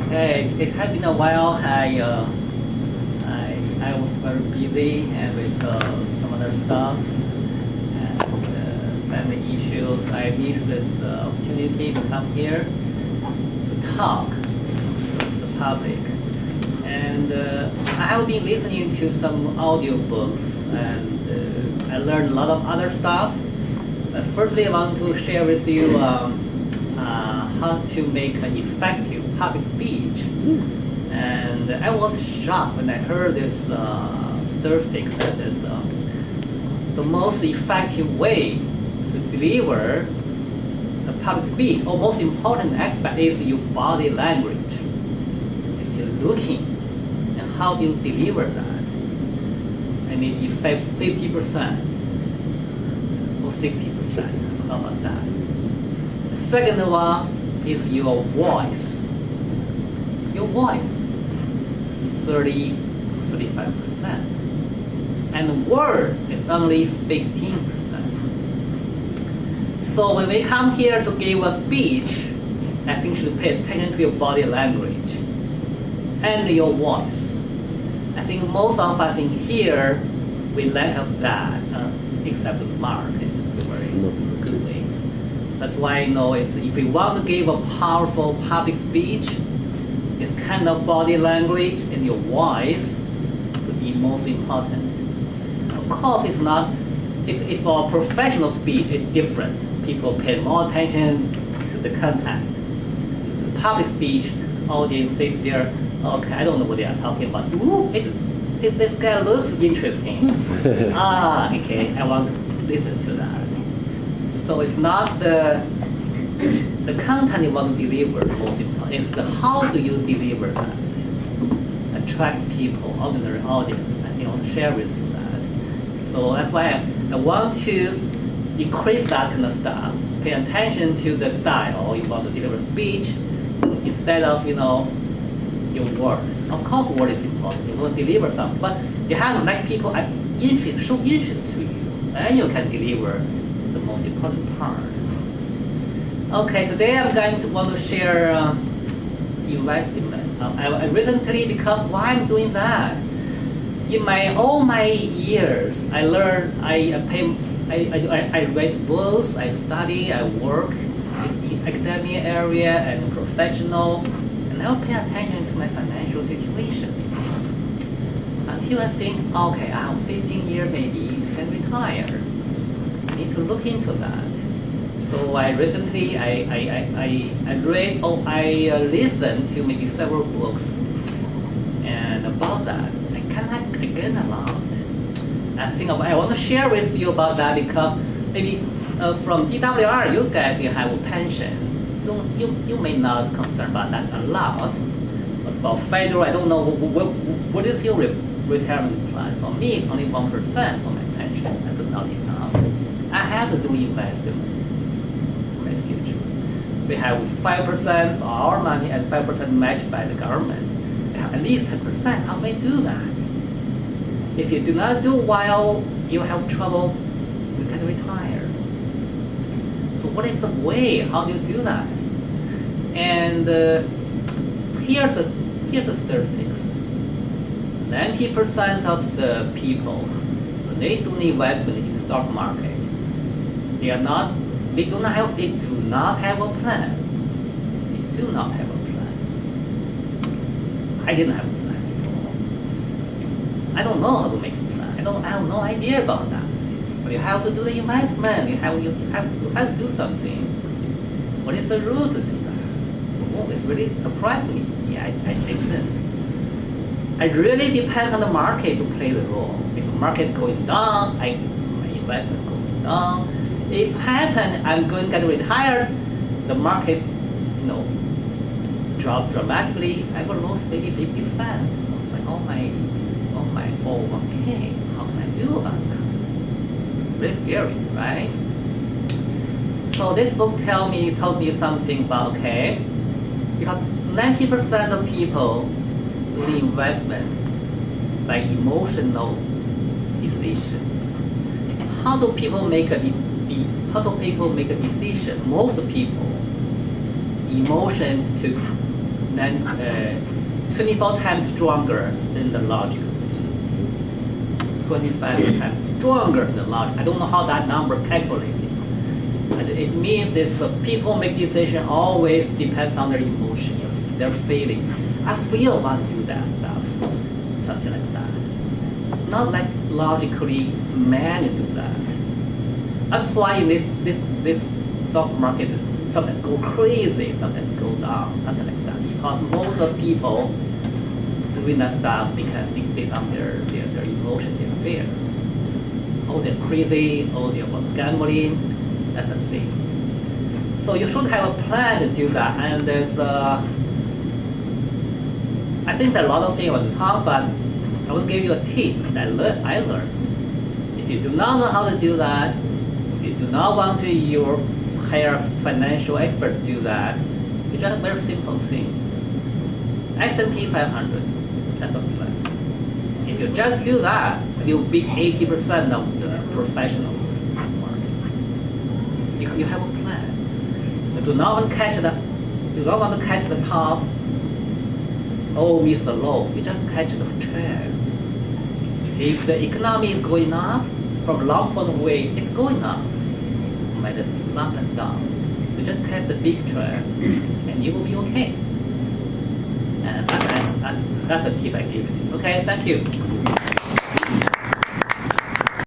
Okay, it has been a while. I was very busy and with some other stuff and family issues. I missed this opportunity to come here to talk to the public. And I have been listening to some audiobooks and I learned a lot of other stuff. But firstly, I want to share with you how to make an effective public speech. And I was shocked when I heard this statistic that is the most effective way to deliver a public speech, or most important aspect is your body language. It's your looking and how do you deliver that. I mean, effect 50% or 60%. How about that? The second one is your voice. Your voice, 30 to 35%. And the word is only 15%. So when we come here to give a speech, I think you should pay attention to your body language and your voice. I think most of us in here, we lack of that, except Mark in a very good way. That's why I know if we want to give a powerful public speech, it's kind of body language and your voice would be most important. Of course, it's not, if for professional speech, it's different. People pay more attention to the content. The public speech, audience sit there, okay, I don't know what they are talking about. Ooh, this guy looks interesting. Okay, I want to listen to that. So it's not the content you want to deliver most important. It's the how do you deliver that. Attract people, ordinary audience, and I want to share with you that. So that's why I want to increase that kind of stuff. Pay attention to the style you want to deliver speech instead of your word. Of course, word is important. You want to deliver something, but you have to make people show interest to you, and you can deliver the most important part. Okay, today I'm going to want to share investment. I recently, because why I'm doing that? In all my years, I learned, I read books, I study, I work in the academia area and professional, and I'll pay attention to my financial situation. Until I think, okay, I have 15 years maybe, can retire. I need to look into that. So I recently, I read, I listened to maybe several books and about that. I cannot again a lot. I think I want to share with you about that because maybe from DWR, you guys, you have a pension. You may not concern about that a lot. But for federal, I don't know, what is your retirement plan? For me, it's only 1% for my pension. That's not enough. I have to do investment. We have 5% for our money and 5% matched by the government. We have at least 10%. How may do that? If you do not do while you have trouble, you can retire. So what is the way? How do you do that? And here's the statistics. 90% of the people, when they do the investment in the stock market, they do not have a plan. They do not have a plan. I didn't have a plan before. I don't know how to make a plan. I have no idea about that. But you have to do the investment. You have to do something. What is the rule to do that? Oh, it's really surprised me. Yeah, I didn't. It really depends on the market to play the role. If the market going down, my investment going down. If happen, I'm going to get retired, the market, drop dramatically, I will lose maybe 50% of all my 401k. How can I do about that? It's very scary, right? So this book told me something about, okay, because 90% of people do the investment by emotional decision. How do people make a decision? Most people, emotion took 24 times stronger than the logic. 25 times stronger than the logic. I don't know how that number calculated. But it means this people make decision always depends on their emotion, their feeling. I feel I want to do that stuff, something like that. Not like logically man to do that. That's why in this stock market, sometimes go crazy, sometimes go down, something like that. Because most of people doing that stuff based on their emotion, their fear. Oh, they're crazy. Oh, they're about gambling. That's the thing. So you should have a plan to do that. And there's, I think there are a lot of things I want to talk, but I will give you a tip that I learned. If you do not know how to do that, if you do not want to hire a financial expert to do that, it's just a very simple thing. S&P 500, that's a plan. If you just do that, you'll beat 80% of the professionals in the market. Because you have a plan. You do not want to catch the top, or miss the low. You just catch the trend. If the economy is going up, from a long point of view, it's going up. By the up and down. You just catch the big trend, and you will be okay. And that's the tip I give it to you. Okay, thank you.